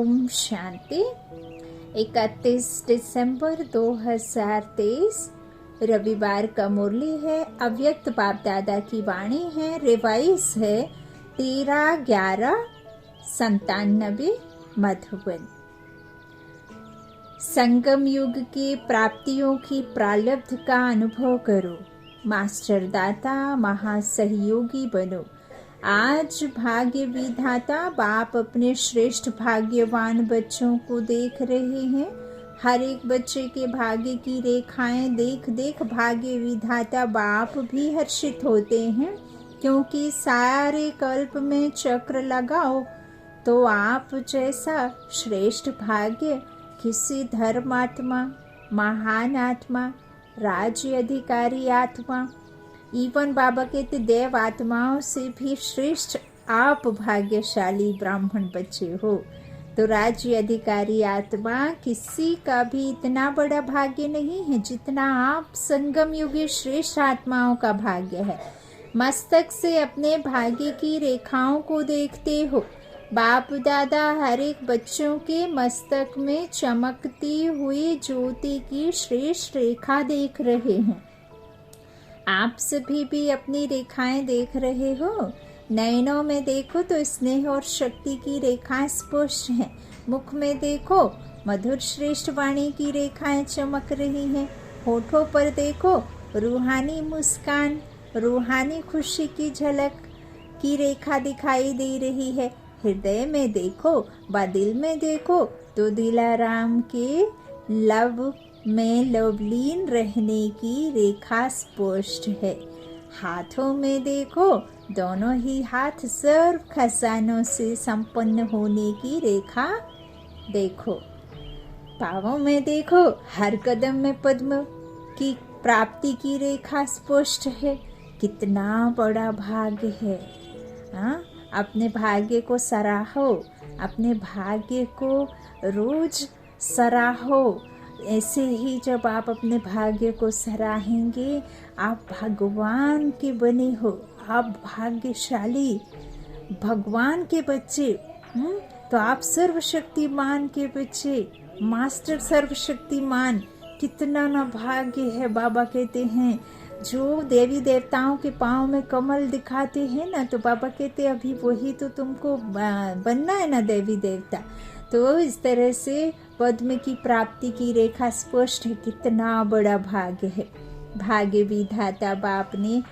ओम शांति। 31 दिसंबर 2023 रविवार का मुरली है। अव्यक्त बाप दादा की वाणी है। रिवाइज है 13/11/97 मधुबन। संगम युग की प्राप्तियों की प्रारब्ध का अनुभव करो। मास्टर दाता महासहयोगी बनो। आज भाग्य विधाता बाप अपने श्रेष्ठ भाग्यवान बच्चों को देख रहे हैं। हर एक बच्चे के भाग्य की रेखाएं देख देख भाग्य विधाता बाप भी हर्षित होते हैं, क्योंकि सारे कल्प में चक्र लगाओ तो आप जैसा श्रेष्ठ भाग्य किसी धर्मात्मा, महान आत्मा, राज्य अधिकारी आत्मा, इवन बाबा कहते देव आत्माओं से भी श्रेष्ठ आप भाग्यशाली ब्राह्मण बच्चे हो। तो राज्य अधिकारी आत्मा किसी का भी इतना बड़ा भाग्य नहीं है जितना आप संगम युगी श्रेष्ठ आत्माओं का भाग्य है। मस्तक से अपने भाग्य की रेखाओं को देखते हो। बाप दादा हर एक बच्चों के मस्तक में चमकती हुई ज्योति की श्रेष्ठ रेखा देख रहे हैं। आप सभी भी अपनी रेखाएं देख रहे हो। नयनों में देखो तो स्नेह और शक्ति की रेखाएं स्पष्ट हैं। मुख में देखो मधुर श्रेष्ठ वाणी की रेखाएं चमक रही हैं। होठों पर देखो रूहानी मुस्कान, रूहानी खुशी की झलक की रेखा दिखाई दे रही है। हृदय में देखो व दिल में देखो तो दिलाराम के लव में लवलीन रहने की रेखा स्पष्ट है। हाथों में देखो दोनों ही हाथ सर्व खजानों से संपन्न होने की रेखा देखो। पांवों में देखो हर कदम में पद्म की प्राप्ति की रेखा स्पष्ट है। कितना बड़ा भाग्य है। अपने भाग्य को सराहो, अपने भाग्य को रोज सराहो। ऐसे ही जब आप अपने भाग्य को सराहेंगे आप भगवान के बने हो। आप भाग्यशाली भगवान के बच्चे, तो आप सर्वशक्तिमान के बच्चे, मास्टर सर्वशक्तिमान। कितना ना भाग्य है। बाबा कहते हैं जो देवी देवताओं के पाँव में कमल दिखाते हैं ना, तो बाबा कहते हैं अभी वही तो तुमको बनना है ना देवी देवता। तो इस तरह से पद्म की प्राप्ति की रेखा स्पष्ट है। कितना बड़ा भाग्य है। भाग्य विधाता बाप ने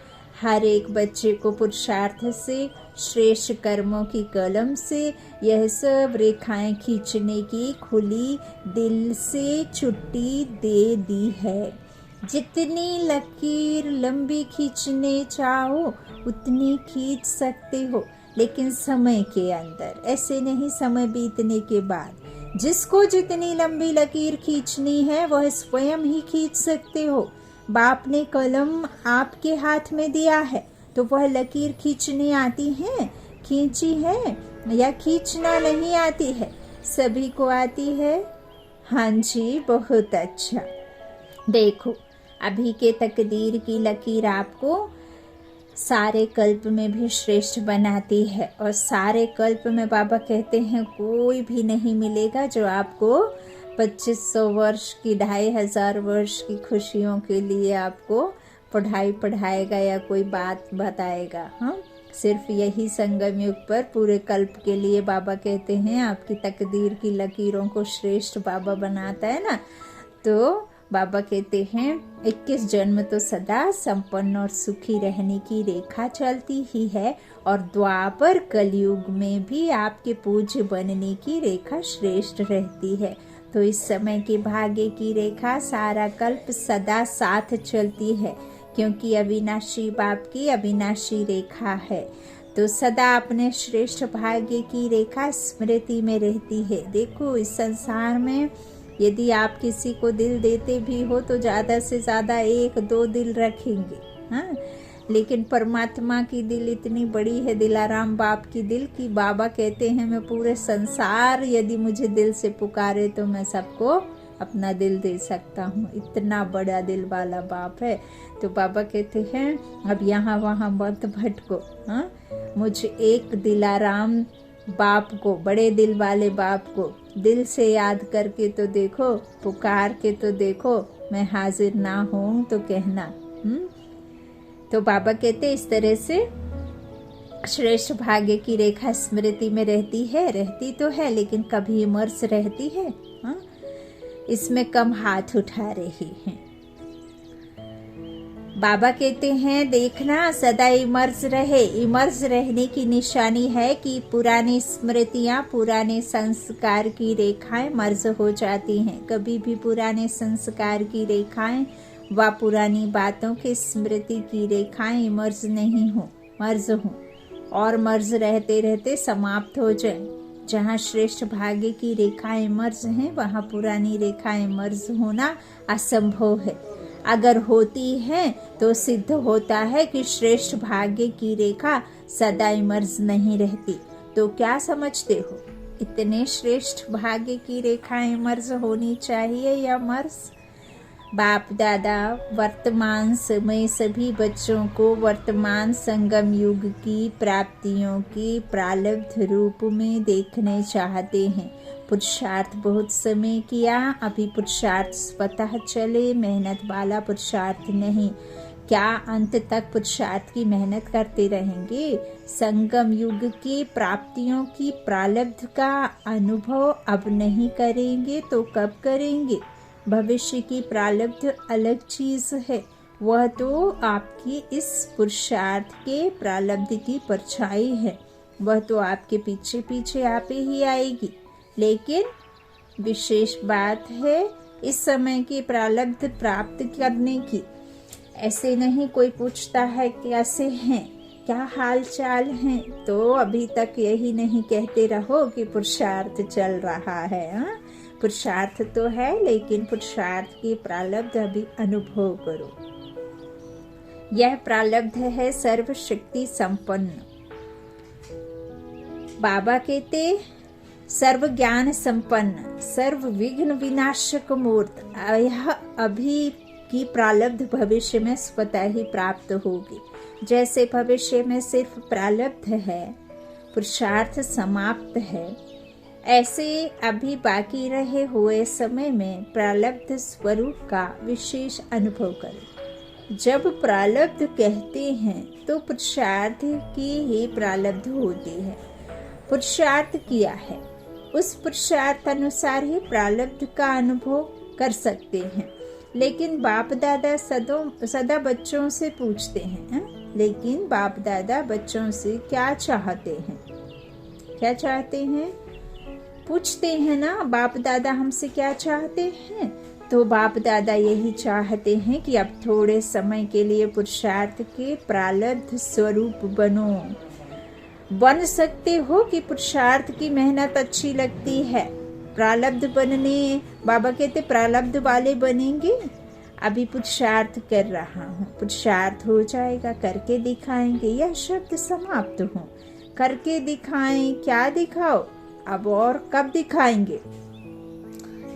हर एक बच्चे को पुरुषार्थ से, श्रेष्ठ कर्मों की कलम से यह सब रेखाएं खींचने की खुली दिल से छुट्टी दे दी है। जितनी लकीर लंबी खींचने चाहो उतनी खींच सकते हो, लेकिन समय के अंदर, ऐसे नहीं समय बीतने के बाद। जिसको जितनी लंबी लकीर खींचनी है वह स्वयं ही खींच सकते हो। बाप ने कलम आपके हाथ में दिया है तो वह लकीर खींचने आती है, खींची है या खींचना नहीं आती है? सभी को आती है। हाँ जी, बहुत अच्छा। देखो अभी के तकदीर की लकीर आपको सारे कल्प में भी श्रेष्ठ बनाती है, और सारे कल्प में बाबा कहते हैं कोई भी नहीं मिलेगा जो आपको 2500 वर्ष की, 2500 वर्ष की खुशियों के लिए आपको पढ़ाएगा या कोई बात बताएगा। हाँ, सिर्फ यही संगम युग पर पूरे कल्प के लिए बाबा कहते हैं आपकी तकदीर की लकीरों को श्रेष्ठ बाबा बनाता है ना। तो बाबा कहते हैं 21 जन्म तो सदा संपन्न और सुखी रहने की रेखा चलती ही है, और द्वापर कलयुग में भी आपके पूज्य बनने की रेखा श्रेष्ठ रहती है। तो इस समय के भाग्य की रेखा सारा कल्प सदा साथ चलती है, क्योंकि अविनाशी बाप की अविनाशी रेखा है। तो सदा अपने श्रेष्ठ भाग्य की रेखा स्मृति में रहती है। देखो इस संसार में यदि आप किसी को दिल देते भी हो तो ज़्यादा से ज़्यादा 1-2 दिल रखेंगे। हाँ, लेकिन परमात्मा की दिल इतनी बड़ी है, दिलाराम बाप की दिल, की बाबा कहते हैं मैं पूरे संसार यदि मुझे दिल से पुकारे तो मैं सबको अपना दिल दे सकता हूँ। इतना बड़ा दिल वाला बाप है। तो बाबा कहते हैं अब यहाँ वहाँ मत भटको। हाँ, मुझे एक दिलाराम बाप को, बड़े दिल वाले बाप को दिल से याद करके तो देखो, पुकार के तो देखो, मैं हाजिर ना हूं तो कहना। तो बाबा कहते इस तरह से श्रेष्ठ भाग्य की रेखा स्मृति में रहती तो है, लेकिन कभी इमर्स रहती है, इसमें कम हाथ उठा रही हैं। बाबा कहते हैं देखना सदा इमर्स रहने की निशानी है कि पुरानी स्मृतियां, पुराने संस्कार की रेखाएं मर्ज हो जाती हैं। कभी भी पुराने संस्कार की रेखाएं व पुरानी बातों की स्मृति की रेखाएं इमर्ज नहीं हो, मर्ज हो और मर्ज रहते रहते समाप्त हो जाए। जहाँ श्रेष्ठ भाग्य की रेखाएं मर्ज हैं, वहाँ पुरानी रेखाएं मर्ज होना असंभव है। अगर होती है तो सिद्ध होता है कि श्रेष्ठ भाग्य की रेखा सदा मर्ज नहीं रहती। तो क्या समझते हो, इतने श्रेष्ठ भाग्य की रेखाएं मर्ज होनी चाहिए या मर्ज? बाप दादा वर्तमान समय सभी बच्चों को वर्तमान संगम युग की प्राप्तियों की प्रारब्ध रूप में देखने चाहते हैं। पुरुषार्थ बहुत समय किया, अभी पुरुषार्थ स्वतः चले, मेहनत वाला पुरुषार्थ नहीं। क्या अंत तक पुरुषार्थ की मेहनत करते रहेंगे? संगम युग की प्राप्तियों की प्रारब्ध का अनुभव अब नहीं करेंगे तो कब करेंगे? भविष्य की प्रारब्ध अलग चीज है, वह तो आपकी इस पुरुषार्थ के प्रारब्ध की परछाई है, वह तो आपके पीछे पीछे आप ही आएगी। लेकिन विशेष बात है इस समय की प्रारब्ध प्राप्त करने की। ऐसे नहीं कोई पूछता है कैसे हैं, क्या हाल चाल है, तो अभी तक यही नहीं कहते रहो कि पुरुषार्थ चल रहा है। पुरुषार्थ तो है, लेकिन पुरुषार्थ की प्रारब्ध अभी अनुभव करो। यह प्रारब्ध है सर्वशक्ति संपन्न। बाबा कहते सर्व ज्ञान संपन्न, सर्व विघ्न विनाशक मूर्त। यह अभी की प्रारब्ध भविष्य में स्वतः ही प्राप्त होगी। जैसे भविष्य में सिर्फ प्रारब्ध है, पुरुषार्थ समाप्त है, ऐसे अभी बाकी रहे हुए समय में प्रारब्ध स्वरूप का विशेष अनुभव करें। जब प्रारब्ध कहते हैं तो पुरुषार्थ की ही प्रारब्ध होती है। पुरुषार्थ किया है, उस पुरुषार्थ अनुसार ही प्रारब्ध का अनुभव कर सकते हैं। लेकिन बाप दादा सदा बच्चों से पूछते हैं, लेकिन बाप दादा बच्चों से क्या चाहते हैं? क्या चाहते हैं? पूछते हैं ना, बाप दादा हमसे क्या चाहते हैं? तो बाप दादा यही चाहते हैं कि अब थोड़े समय के लिए पुरुषार्थ के प्रारब्ध स्वरूप बन सकते हो कि पुरुषार्थ की मेहनत अच्छी लगती है। प्रारब्ध बनने, बाबा कहते प्रारब्ध वाले बनेंगे। अभी पुरुषार्थ कर रहा हूँ, पुरुषार्थ हो जाएगा, करके दिखाएंगे। यह शब्द समाप्त हो, करके दिखाएं। क्या दिखाओ अब, और कब दिखाएंगे?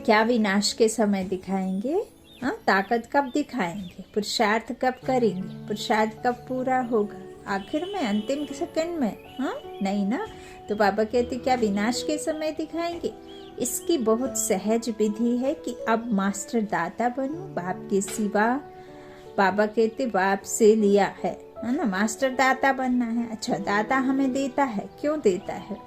क्या विनाश के समय दिखाएंगे? ताकत कब दिखाएंगे? पुरुषार्थ कब करेंगे? पुरुषार्थ कब पूरा होगा? आखिर में, अंतिम सेकंड में? नहीं ना। तो बाबा कहते क्या विनाश के समय दिखाएंगे? इसकी बहुत सहज विधि है कि अब मास्टर दाता बनो, बाप के सिवा। बाबा कहते बाप से लिया है ना, मास्टर दाता बनना है। अच्छा, दाता हमें देता है, क्यों देता है?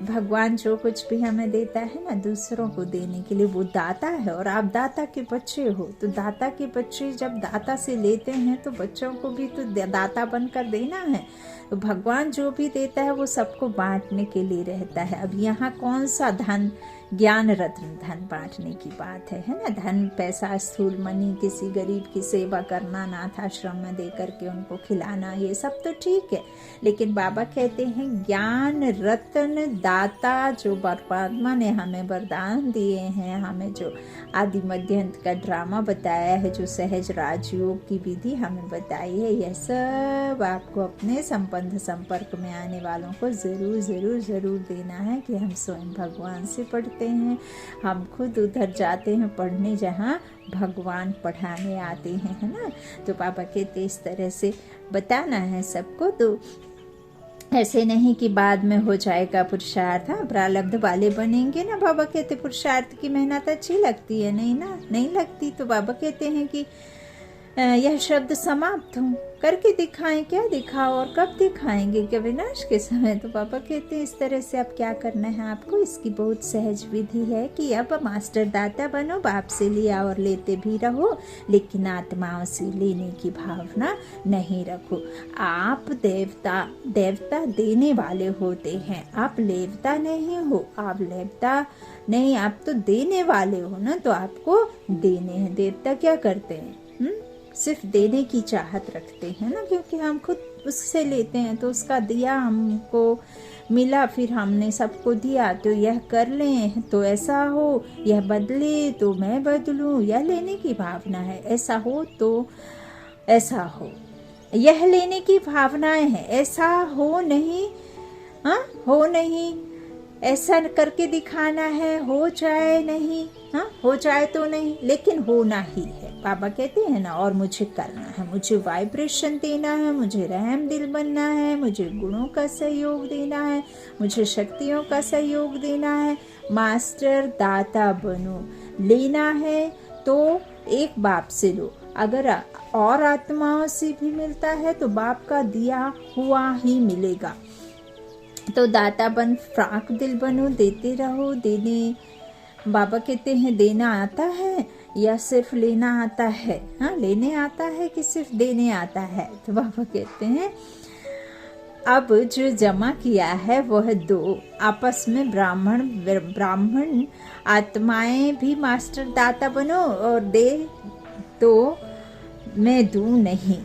भगवान जो कुछ भी हमें देता है ना, दूसरों को देने के लिए, वो दाता है। और आप दाता के बच्चे हो, तो दाता के बच्चे जब दाता से लेते हैं तो बच्चों को भी तो दाता बनकर देना है। तो भगवान जो भी देता है वो सबको बांटने के लिए रहता है। अब यहाँ कौन सा धन, ज्ञान रत्न धन बांटने की बात है ना। धन, पैसा, स्थूल मनी, किसी गरीब की सेवा करना, अनाथ आश्रम में दे करके उनको खिलाना, ये सब तो ठीक है। लेकिन बाबा कहते हैं ज्ञान रत्न दाता, जो परमात्मा ने हमें वरदान दिए हैं, हमें जो आदि मध्य अंत का ड्रामा बताया है, जो सहज राजयोग की विधि हमें बताई है, यह सब आपको अपने संबंध संपर्क में आने वालों को जरूर जरूर जरूर देना है। कि हम स्वयं भगवान से पढ़ते हैं, हम खुद उधर जाते हैं पढ़ने जहाँ भगवान पढ़ाने आते हैं, है ना। तो बाबा कहते इस तरह से बताना है सबको। तो ऐसे नहीं कि बाद में हो जाएगा पुरुषार्थ। हाँ, प्रारब्ध वाले बनेंगे ना। बाबा कहते पुरुषार्थ की मेहनत अच्छी लगती है, नहीं ना, नहीं लगती। तो बाबा कहते हैं कि यह शब्द समाप्त हो, करके दिखाएं। क्या दिखाओ और कब दिखाएंगे? कि विनाश के समय। तो पापा कहते हैं इस तरह से अब क्या करना है आपको, इसकी बहुत सहज विधि है कि अब मास्टर दाता बनो, बाप से लिया और लेते भी रहो, लेकिन आत्माओं से लेने की भावना नहीं रखो। आप देवता देने वाले होते हैं, आप लेवता नहीं हो। आप लेवता नहीं, आप तो देने वाले हो ना, तो आपको देने हैं। देवता क्या करते हैं? सिर्फ देने की चाहत रखते हैं ना, क्योंकि हम खुद उससे लेते हैं। तो उसका दिया हमको मिला, फिर हमने सबको दिया, तो यह कर लें तो ऐसा हो, यह बदले तो मैं बदलूं, यह लेने की भावना है। ऐसा हो तो ऐसा हो, यह लेने की भावनाएं हैं। ऐसा हो नहीं, हाँ हो नहीं, ऐसा करके दिखाना है, हो जाए नहीं, हाँ हो जाए तो नहीं, लेकिन होना ही है। बाबा कहते हैं ना, और मुझे करना है, मुझे वाइब्रेशन देना है, मुझे रहम दिल बनना है, मुझे गुणों का सहयोग देना है, मुझे शक्तियों का सहयोग देना है। मास्टर दाता बनो। लेना है तो एक बाप से लो, अगर और आत्माओं से भी मिलता है तो बाप का दिया हुआ ही मिलेगा। तो दाता बन, फ्राक दिल बनो, देते रहो। देने, बाबा कहते हैं देना आता है या सिर्फ लेना आता है? हाँ, लेने आता है कि सिर्फ देने आता है? तो बाबा कहते हैं अब जो जमा किया है वह दो। आपस में ब्राह्मण आत्माएं भी मास्टर दाता बनो और दे तो मैं दूं नहीं,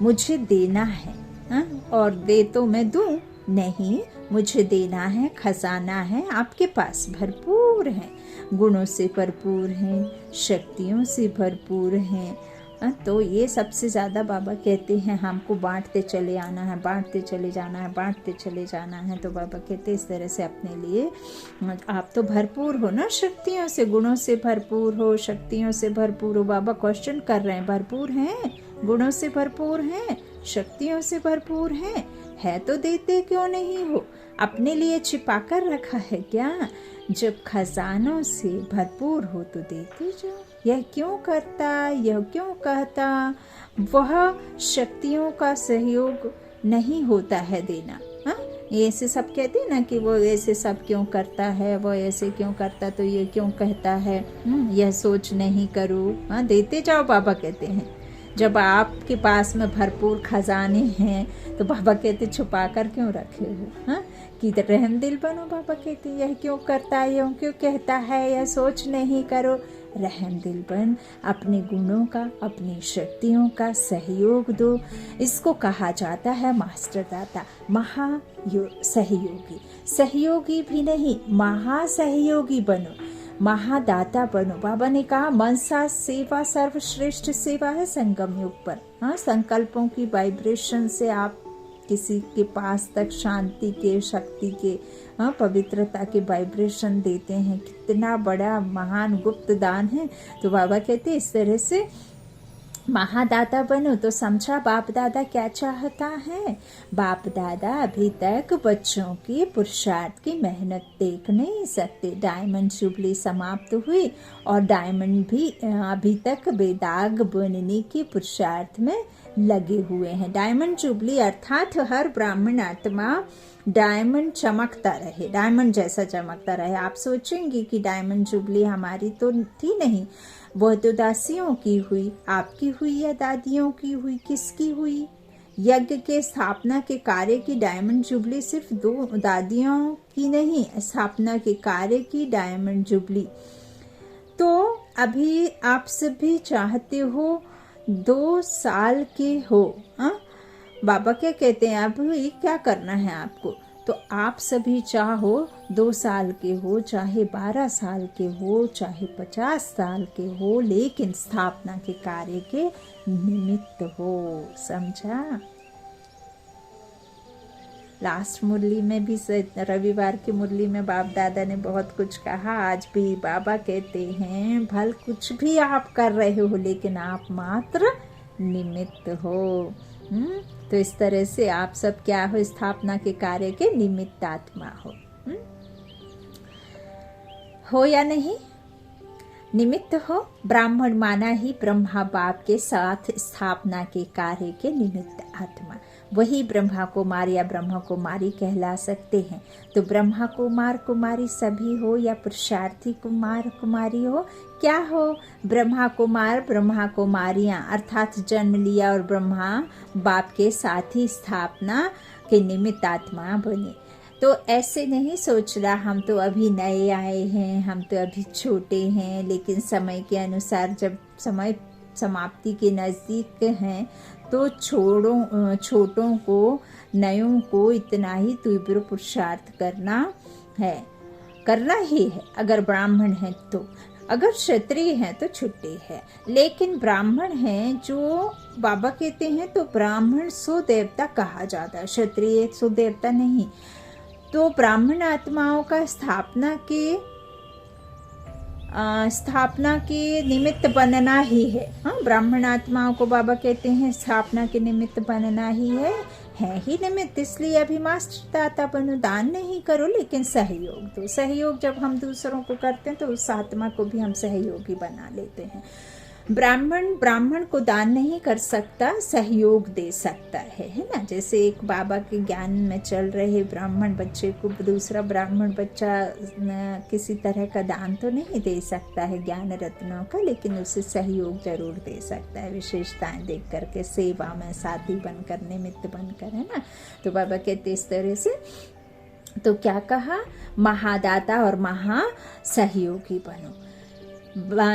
मुझे देना है। हाँ, और दे तो मैं दूं नहीं, मुझे देना है। खजाना है आपके पास भरपूर है, गुणों से भरपूर हैं, शक्तियों से भरपूर हैं। तो ये सबसे ज़्यादा बाबा कहते हैं हमको बांटते चले आना है, बांटते चले जाना है, बांटते चले जाना है। तो बाबा कहते हैं इस तरह से अपने लिए आप तो भरपूर हो ना, शक्तियों से, गुणों से भरपूर हो, शक्तियों से भरपूर हो। बाबा क्वेश्चन कर रहे हैं, भरपूर हैं, गुणों से भरपूर हैं, शक्तियों से भरपूर हैं, है तो देते क्यों नहीं हो? अपने लिए छिपा कर रखा है क्या? जब खजानों से भरपूर हो तो देते जाओ। यह क्यों करता, यह क्यों कहता? वह शक्तियों का सहयोग नहीं होता है देना। हाँ, ऐसे सब कहते हैं ना कि वो ऐसे सब क्यों करता है, वो ऐसे क्यों करता, तो ये क्यों कहता है, यह सोच नहीं करो। हाँ, देते जाओ। बाबा कहते हैं जब आपके पास में भरपूर खजाने हैं तो बाबा कहते छुपा कर क्यों रखे हो? हाँ, कि रहम दिल बनो। बाबा कहते यह क्यों करता है, यह क्यों कहता है, यह सोच नहीं करो। रहम दिल बन, अपने गुणों का, अपनी शक्तियों का सहयोग दो। इसको कहा जाता है मास्टर दाता, सहयोगी। सहयोगी भी नहीं, महासहयोगी बनो, महादाता बनो। बाबा ने कहा मनसा सेवा सर्वश्रेष्ठ सेवा है संगम युग पर। हाँ, संकल्पों की वाइब्रेशन से आप किसी के पास तक शांति के, शक्ति के, हाँ, पवित्रता के वाइब्रेशन देते हैं। कितना बड़ा महान गुप्त दान है। तो बाबा कहते इस तरह से महादाता बनो। तो समझा बाप दादा क्या चाहता है? बाप दादा अभी तक बच्चों की पुरुषार्थ की मेहनत देख नहीं सकते। डायमंड जुबली समाप्त हुई और डायमंड भी अभी तक बेदाग बनने की पुरुषार्थ में लगे हुए हैं। डायमंड जुबली अर्थात हर ब्राह्मण आत्मा डायमंड चमकता रहे, डायमंड जैसा चमकता रहे। आप सोचेंगे कि डायमंड जुबली हमारी तो थी नहीं, वह तो दासियों की हुई। आपकी हुई या दादियों की हुई? किसकी हुई? यज्ञ के स्थापना के कार्य की डायमंड जुबली सिर्फ 2 दादियों की नहीं, स्थापना के कार्य की डायमंड जुबली। तो अभी आप सभी चाहते हो 2 साल के हो। हाँ, बाबा क्या कहते हैं, अब ये क्या करना है आपको? तो आप सभी चाहो 2 साल के हो, चाहे 12 साल के हो, चाहे 50 साल के हो, लेकिन स्थापना के कार्य के निमित्त हो। समझा? लास्ट मुरली में भी, रविवार की मुरली में बाप दादा ने बहुत कुछ कहा। आज भी बाबा कहते हैं भल कुछ भी आप कर रहे हो, लेकिन आप मात्र निमित्त हो। तो इस तरह से आप सब क्या हो, स्थापना के कार्य के निमित्त आत्मा हो या नहीं? निमित्त हो। ब्राह्मण माना ही ब्रह्मा बाप के साथ स्थापना के कार्य के निमित्त आत्मा, वही ब्रह्मा कुमार या ब्रह्मा कुमारी कहला सकते हैं। तो ब्रह्मा कुमार कुमारी सभी हो या पुरुषार्थी कुमार कुमारी हो, क्या हो? ब्रह्मा कुमार ब्रह्मा कुमारियां अर्थात जन्म लिया और ब्रह्मा बाप के साथ ही स्थापना के निमित्त आत्मा बने। तो ऐसे नहीं सोच रहा हम तो अभी नए आए हैं, हम तो अभी छोटे हैं, लेकिन समय के अनुसार जब समय समाप्ति के नज़दीक हैं तो छोटों को नयों को इतना ही तीव्र पुरुषार्थ करना ही है। अगर ब्राह्मण हैं तो, अगर क्षत्रिय हैं तो छुट्टी है, लेकिन ब्राह्मण हैं जो बाबा कहते हैं तो ब्राह्मण सो देवता कहा जाता है, क्षत्रिय सो देवता नहीं। तो ब्राह्मण आत्माओं का स्थापना के निमित्त बनना ही है। हाँ, ब्राह्मण आत्माओं को बाबा कहते हैं स्थापना के निमित्त बनना ही है ही निमित्त। इसलिए अभी मास्टर दाता बनो, दान नहीं करो लेकिन सहयोग दो। सहयोग जब हम दूसरों को करते हैं तो उस आत्मा को भी हम सहयोगी बना लेते हैं। ब्राह्मण को दान नहीं कर सकता, सहयोग दे सकता है ना। जैसे एक बाबा के ज्ञान में चल रहे ब्राह्मण बच्चे को दूसरा ब्राह्मण बच्चा किसी तरह का दान तो नहीं दे सकता है ज्ञान रत्नों का, लेकिन उसे सहयोग जरूर दे सकता है, विशेषताएं देख करके, सेवा में साथी बनकर, निमित्त बनकर, है ना। तो बाबा कहते इस तरह से। तो क्या कहा? महादाता और महा सहयोगी बनो।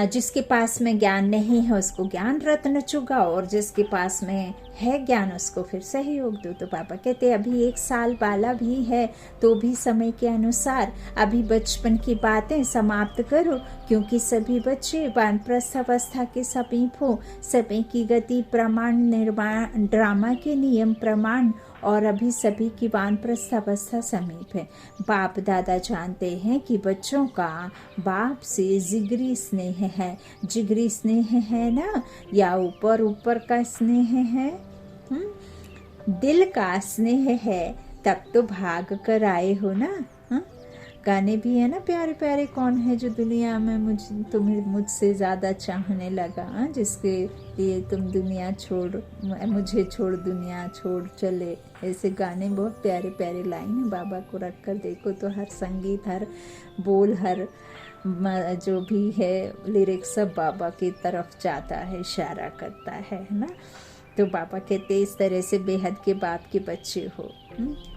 जिसके पास में ज्ञान नहीं है उसको ज्ञान रत्न चुगाओ, और जिसके पास में है ज्ञान उसको फिर सहयोग दो। तो पापा कहते अभी 1 साल वाला भी है तो भी समय के अनुसार अभी बचपन की बातें समाप्त करो, क्योंकि सभी बच्चे वानप्रस्थ अवस्था के समीप हो। समय की गति प्रमाण निर्माण ड्रामा के नियम प्रमाण, और अभी सभी की वानप्रस्थ अवस्था समीप है। बाप दादा जानते हैं कि बच्चों का बाप से जिगरी स्नेह है। जिगरी स्नेह है ना, या ऊपर का स्नेह है, दिल का स्नेह है, तब तो भाग कर आए हो ना। गाने भी है ना प्यारे प्यारे, कौन है जो दुनिया में तुम्हें मुझसे ज़्यादा चाहने लगा, जिसके लिए तुम दुनिया मुझे छोड़ दुनिया छोड़ चले। ऐसे गाने बहुत प्यारे प्यारे लाइन है। बाबा को रख कर देखो तो हर संगीत, हर बोल, हर जो भी है लिरिक्स सब बाबा की तरफ जाता है, इशारा करता है ना। तो बाबा कहते इस तरह से बेहद के बाप के बच्चे हो,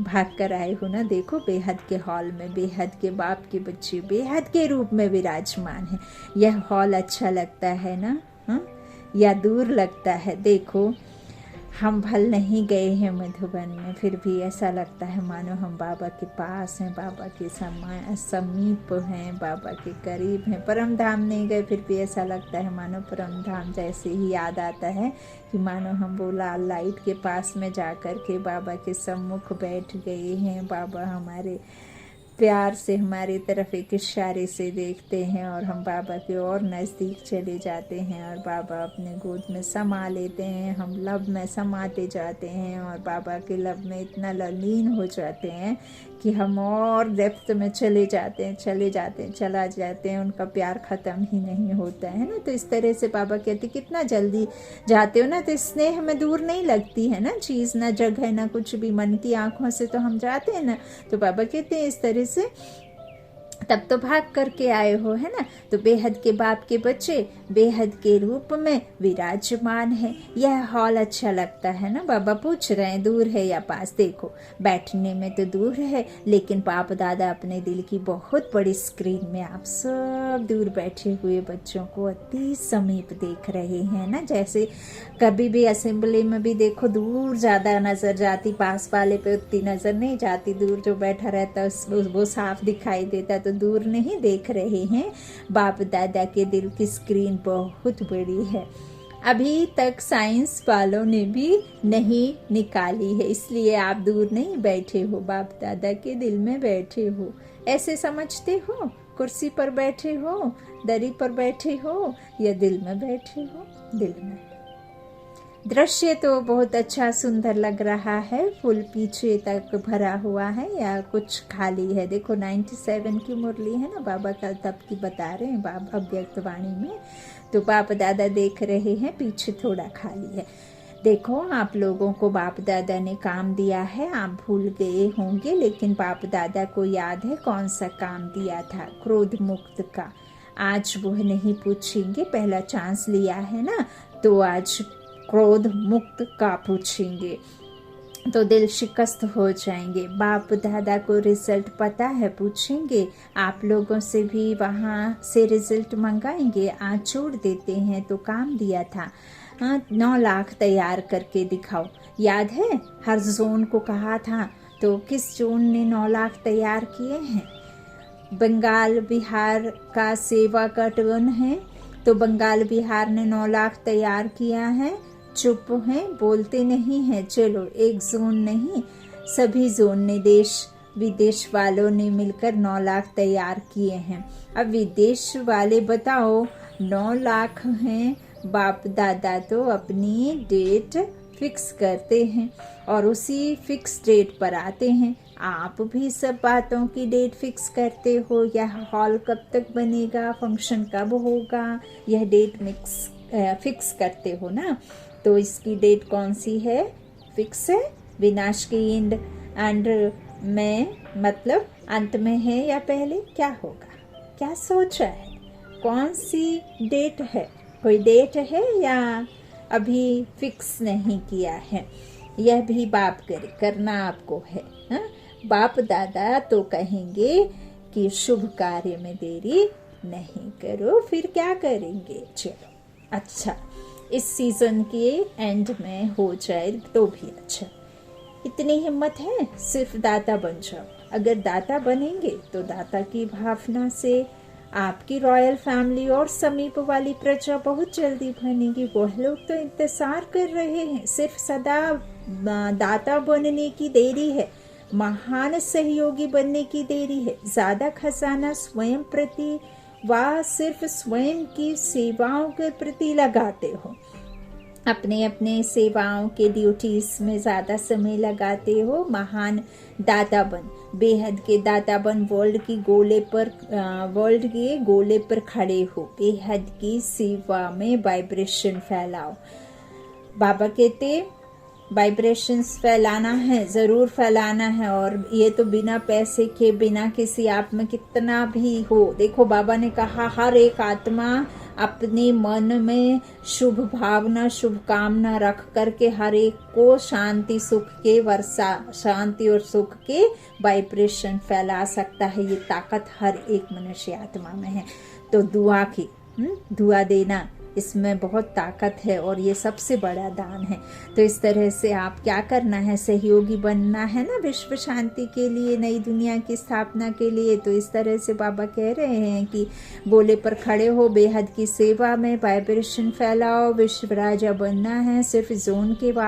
भाग कर आए हो ना। देखो बेहद के हॉल में बेहद के बाप के बच्चे बेहद के रूप में विराजमान है। यह हॉल अच्छा लगता है ना, या दूर लगता है? देखो हम भल नहीं गए हैं मधुबन में, फिर भी ऐसा लगता है मानो हम बाबा के पास हैं, बाबा के समीप हैं, बाबा के करीब हैं। परम धाम नहीं गए, फिर भी ऐसा लगता है मानो परम धाम जैसे ही याद आता है कि मानो हम वो लाल लाइट के पास में जा कर के बाबा के सम्मुख बैठ गए हैं। बाबा हमारे प्यार से हमारी तरफ एक इशारे से देखते हैं और हम बाबा के और नज़दीक चले जाते हैं, और बाबा अपने गोद में समा लेते हैं। हम लब में समाते जाते हैं और बाबा के लब में इतना लीन हो जाते हैं कि हम और डेप्थ में चले जाते हैं। उनका प्यार ख़त्म ही नहीं होता है ना। तो इस तरह से बाबा कहते कितना जल्दी जाते हो ना, तो स्नेह में दूर नहीं लगती है ना चीज़, ना जगह, ना कुछ भी। मन की आँखों से तो हम जाते हैं ना। तो बाबा कहते हैं इस तरह से तब तो भाग करके आए हो, है ना। तो बेहद के बाप के बच्चे बेहद के रूप में विराजमान है। यह हॉल अच्छा लगता है ना। बाबा पूछ रहे हैं दूर है या पास? देखो बैठने में तो दूर है, लेकिन बाप दादा अपने दिल की बहुत बड़ी स्क्रीन में आप सब दूर बैठे हुए बच्चों को अति समीप देख रहे हैं ना। जैसे कभी भी असेंबली में भी देखो दूर ज़्यादा नज़र जाती, पास वाले पे उतनी नज़र नहीं जाती। दूर जो बैठा रहता है वो साफ दिखाई देता, तो दूर नहीं देख रहे हैं। बाप दादा के दिल की स्क्रीन बहुत बड़ी है, अभी तक साइंस वालों ने भी नहीं निकाली है। इसलिए आप दूर नहीं बैठे हो, बाप दादा के दिल में बैठे हो। ऐसे समझते हो? कुर्सी पर बैठे हो, दरी पर बैठे हो, या दिल में बैठे हो? दिल में। दृश्य तो बहुत अच्छा सुंदर लग रहा है। फुल पीछे तक भरा हुआ है या कुछ खाली है। देखो 97 की मुरली है ना, बाबा का तब की बता रहे हैं बाबा अव्यक्तवाणी में। तो बाप दादा देख रहे हैं, पीछे थोड़ा खाली है। देखो आप लोगों को बाप दादा ने काम दिया है, आप भूल गए होंगे, लेकिन बाप दादा को याद है कौन सा काम दिया था, क्रोध मुक्त का। आज वो नहीं पूछेंगे, पहला चांस लिया है ना, तो आज क्रोध मुक्त का पूछेंगे तो दिल शिकस्त हो जाएंगे। बाप दादा को रिजल्ट पता है, पूछेंगे। आप लोगों से भी वहाँ से रिजल्ट मंगाएंगे। आज छोड़ देते हैं तो काम दिया था 9 लाख तैयार करके दिखाओ। याद है हर जोन को कहा था, तो किस जोन ने 9 लाख तैयार किए हैं? बंगाल बिहार का सेवा का टर्न है, तो बंगाल बिहार ने 9 लाख तैयार किया है। चुप हैं, बोलते नहीं हैं। चलो एक जोन नहीं, सभी जोन ने, देश विदेश वालों ने मिलकर 9 लाख तैयार किए हैं। अब विदेश वाले बताओ 9 लाख हैं। बाप दादा तो अपनी डेट फिक्स करते हैं और उसी फिक्स डेट पर आते हैं। आप भी सब बातों की डेट फिक्स करते हो। यह हॉल कब तक बनेगा, फंक्शन कब होगा, यह डेट फिक्स करते हो ना। तो इसकी डेट कौन सी है? फिक्स है। विनाश की एंड में मतलब अंत में है या पहले? क्या होगा, क्या सोचा है, कौन सी डेट है? कोई डेट है या अभी फिक्स नहीं किया है? यह भी बाप करना आपको है हा? बाप दादा तो कहेंगे कि शुभ कार्य में देरी नहीं करो। फिर क्या करेंगे? चलो अच्छा, इस सीजन के एंड में हो जाए तो भी अच्छा। इतनी हिम्मत है, सिर्फ दाता बन जाओ। अगर दाता बनेंगे तो दाता की भावना से आपकी रॉयल फैमिली और समीप वाली प्रजा बहुत जल्दी बनेगी। वह लोग तो इंतजार कर रहे हैं, सिर्फ सदा दाता बनने की देरी है, महान सहयोगी बनने की देरी है। ज्यादा खजाना स्वयं प्रति वह सिर्फ स्वयं की सेवाओं के प्रति लगाते हो, अपने अपने सेवाओं के ड्यूटीज में ज्यादा समय लगाते हो। महान दाता बन, बेहद के दाता बन, वर्ल्ड के गोले पर खड़े हो, बेहद की सेवा में वाइब्रेशन फैलाओ। बाबा कहते वाइब्रेशंस फैलाना है, जरूर फैलाना है, और ये तो बिना पैसे के, बिना किसी आप में कितना भी हो। देखो बाबा ने कहा हर एक आत्मा अपने मन में शुभ भावना, शुभ कामना रख करके हर एक को शांति सुख के वर्षा, शांति और सुख के वाइब्रेशन फैला सकता है। ये ताकत हर एक मनुष्य आत्मा में है। तो दुआ की दुआ देना, इसमें बहुत ताकत है और ये सबसे बड़ा दान है। तो इस तरह से आप क्या करना है, सहयोगी बनना है ना विश्व शांति के लिए, नई दुनिया की स्थापना के लिए। तो इस तरह से बाबा कह रहे हैं कि गोले पर खड़े हो, बेहद की सेवा में वाइब्रेशन फैलाओ, विश्व राजा बनना है। सिर्फ जोन के व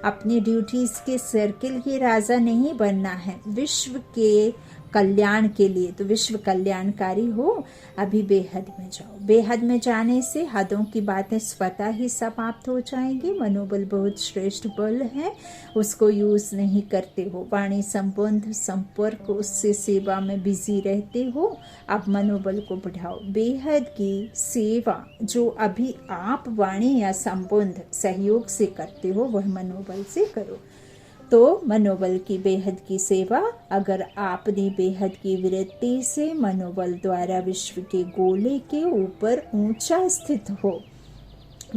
अपने ड्यूटीज के सर्किल की राजा नहीं बनना है, विश्व के कल्याण के लिए। तो विश्व कल्याणकारी हो। अभी बेहद में जाओ। बेहद में जाने से हदों की बातें स्वतः ही समाप्त हो जाएंगी। मनोबल बहुत श्रेष्ठ बल है, उसको यूज नहीं करते हो। वाणी संबंध संपर्क, उससे सेवा में बिजी रहते हो। अब मनोबल को बढ़ाओ। बेहद की सेवा जो अभी आप वाणी या संबंध सहयोग से करते हो, वह मनोबल से करो। तो मनोबल की बेहद की सेवा अगर आपने बेहद की वृत्ति से मनोबल द्वारा विश्व के गोले के ऊपर ऊंचा स्थित हो,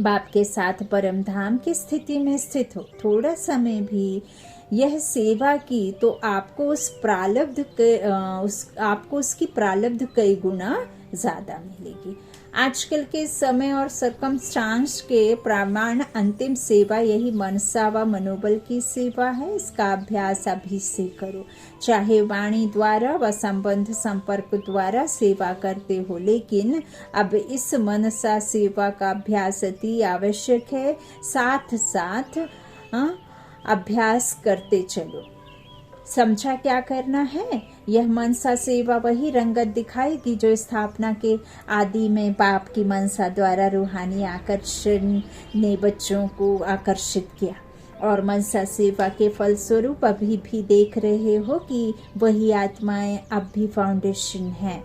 बाप के साथ परम धाम की स्थिति में स्थित हो, थोड़ा समय भी यह सेवा की, तो आपको उसकी प्रारब्ध कई गुना ज्यादा मिलेगी। आजकल के समय और सर्कमस्टांस के प्रमाण अंतिम सेवा यही मनसा व मनोबल की सेवा है। इसका अभ्यास अभी से करो, चाहे वाणी द्वारा व संबंध संपर्क द्वारा सेवा करते हो, लेकिन अब इस मनसा सेवा का अभ्यास अति आवश्यक है। साथ साथ अभ्यास करते चलो। समझा क्या करना है। यह मनसा सेवा वही रंगत दिखाएगी जो स्थापना के आदि में बाप की मनसा द्वारा रूहानी आकर्षण ने बच्चों को आकर्षित किया, और मनसा सेवा के फलस्वरूप अभी भी देख रहे हो कि वही आत्माएं अब भी फाउंडेशन है।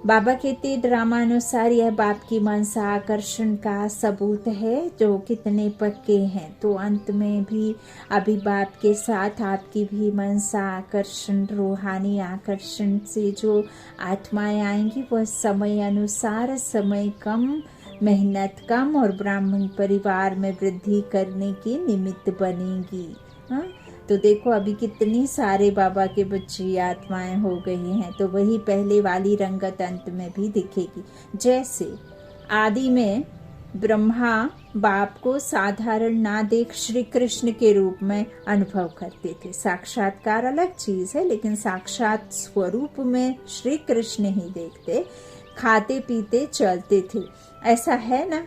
बाबा कहते ड्रामानुसार यह बाप की मनसा आकर्षण का सबूत है जो कितने पक्के हैं। तो अंत में भी अभी बाप के साथ आपकी भी मनसा आकर्षण, रूहानी आकर्षण से जो आत्माएं आएंगी वह समय अनुसार, समय कम, मेहनत कम और ब्राह्मण परिवार में वृद्धि करने की निमित्त बनेगी। हाँ, तो देखो अभी कितनी सारे बाबा के बच्चे आत्माएं हो गई हैं। तो वही पहले वाली रंगत अंत में भी दिखेगी। जैसे आदि में ब्रह्मा बाप को साधारण ना देख श्री कृष्ण के रूप में अनुभव करते थे। साक्षात्कार अलग चीज है, लेकिन साक्षात स्वरूप में श्री कृष्ण ही देखते, खाते पीते चलते थे, ऐसा है ना।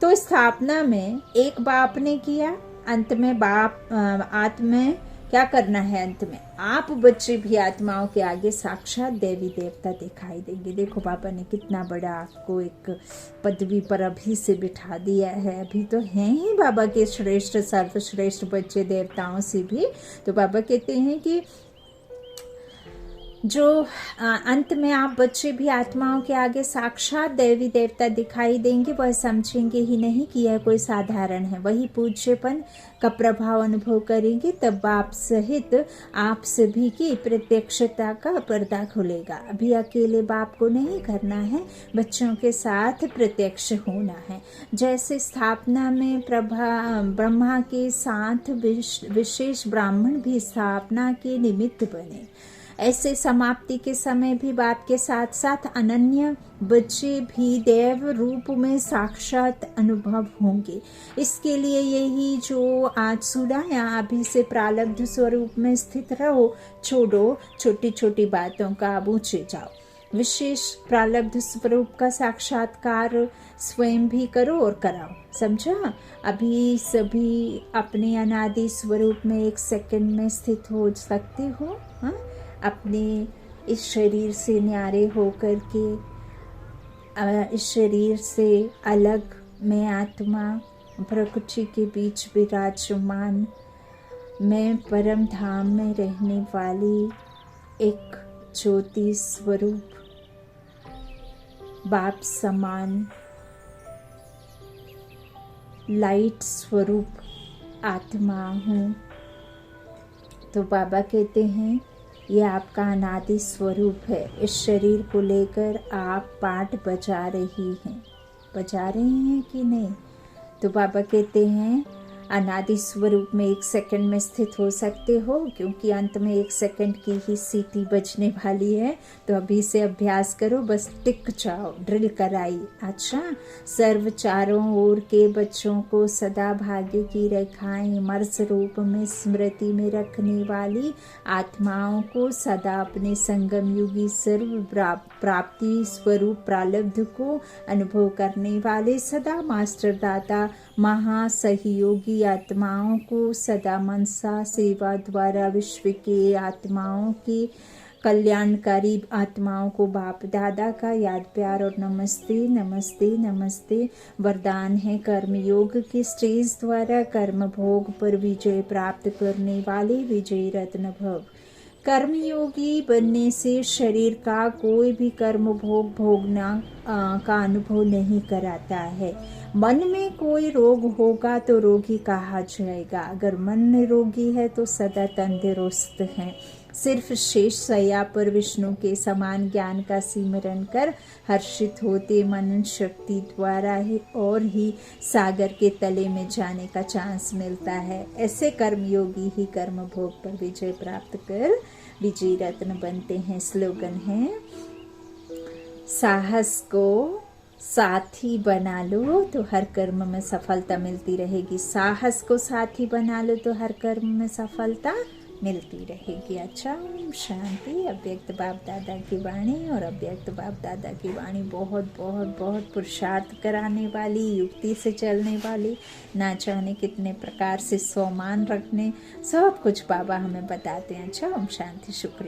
तो स्थापना में एक बाप ने किया, अंत में बाप आत्मा क्या करना है, अंत में आप बच्चे भी आत्माओं के आगे साक्षात देवी देवता दिखाई देंगे। देखो बाबा ने कितना बड़ा आपको एक पदवी पर अभी से बिठा दिया है। अभी तो हैं ही बाबा के श्रेष्ठ, सर्वश्रेष्ठ बच्चे देवताओं से भी। तो बाबा कहते हैं कि जो अंत में आप बच्चे भी आत्माओं के आगे साक्षात देवी देवता दिखाई देंगे, वह समझेंगे ही नहीं कि यह कोई साधारण है। वही पूज्यपन का प्रभाव अनुभव करेंगे, तब बाप सहित आप सभी की प्रत्यक्षता का पर्दा खुलेगा। अभी अकेले बाप को नहीं करना है, बच्चों के साथ प्रत्यक्ष होना है। जैसे स्थापना में ब्रह्मा के साथ विशेष ब्राह्मण भी स्थापना के निमित्त बने, ऐसे समाप्ति के समय भी बाप के साथ साथ अनन्य बच्चे भी देव रूप में साक्षात अनुभव होंगे। इसके लिए यही जो आज सुनाया, अभी से प्रारब्ध स्वरूप में स्थित रहो, छोड़ो छोटी छोटी बातों का, अब ऊंचे जाओ। विशेष प्रारब्ध स्वरूप का साक्षात्कार स्वयं भी करो और कराओ, समझा। अभी सभी अपने अनादि स्वरूप में एक सेकंड में स्थित हो सकते हो। हाँ, अपने इस शरीर से न्यारे होकर के, इस शरीर से अलग मैं आत्मा प्रकृति के बीच विराजमान, मैं परम धाम में रहने वाली एक ज्योति स्वरूप बाप समान लाइट स्वरूप आत्मा हूँ। तो बाबा कहते हैं ये आपका अनादि स्वरूप है। इस शरीर को लेकर आप पाठ बजा रहे हैं कि नहीं। तो बाबा कहते हैं अनादि स्वरूप में एक सेकंड में स्थित हो सकते हो, क्योंकि अंत में एक सेकंड की ही सीटी बजने वाली है। तो अभी से अभ्यास करो, बस टिक जाओ, ड्रिल कराई। अच्छा, सर्व चारों ओर के बच्चों को सदा भाग्य की रेखाएं मर्स रूप में स्मृति में रखने वाली आत्माओं को सदा अपने संगम युगी सर्व प्राप्ति स्वरूप प्रारब्ध को अनुभव करने वाले सदा मास्टर दाता महासहयोगी आत्माओं को सदा मनसा सेवा द्वारा विश्व के आत्माओं की कल्याणकारी आत्माओं को बाप दादा का याद प्यार और नमस्ते नमस्ते नमस्ते। वरदान है कर्म योग के स्टेज द्वारा कर्म भोग पर विजय प्राप्त करने वाले विजय रत्न भव। कर्मयोगी बनने से शरीर का कोई भी कर्म भोगना का अनुभव नहीं कराता है। मन में कोई रोग होगा तो रोगी कहा जाएगा। अगर मन निरोगी है तो सदा तंदुरुस्त है। सिर्फ शेष सया पर विष्णु के समान ज्ञान का सिमरन कर हर्षित होते मनन शक्ति द्वारा ही और ही सागर के तले में जाने का चांस मिलता है। ऐसे कर्मयोगी ही कर्म भोग पर विजय प्राप्त कर विजय रत्न बनते हैं। स्लोगन है, साहस को साथी बना लो तो हर कर्म में सफलता मिलती रहेगी। साहस को साथी बना लो तो हर कर्म में सफलता मिलती रहेगी। अच्छा, ओम शांति। अव्यक्त बाप दादा की वाणी और अव्यक्त बाप दादा की वाणी बहुत बहुत बहुत पुरुषार्थ कराने वाली, युक्ति से चलने वाली, ना जाने कितने प्रकार से स्वमान रखने, सब कुछ बाबा हमें बताते हैं। अच्छा, ओम शांति। शुक्रिया।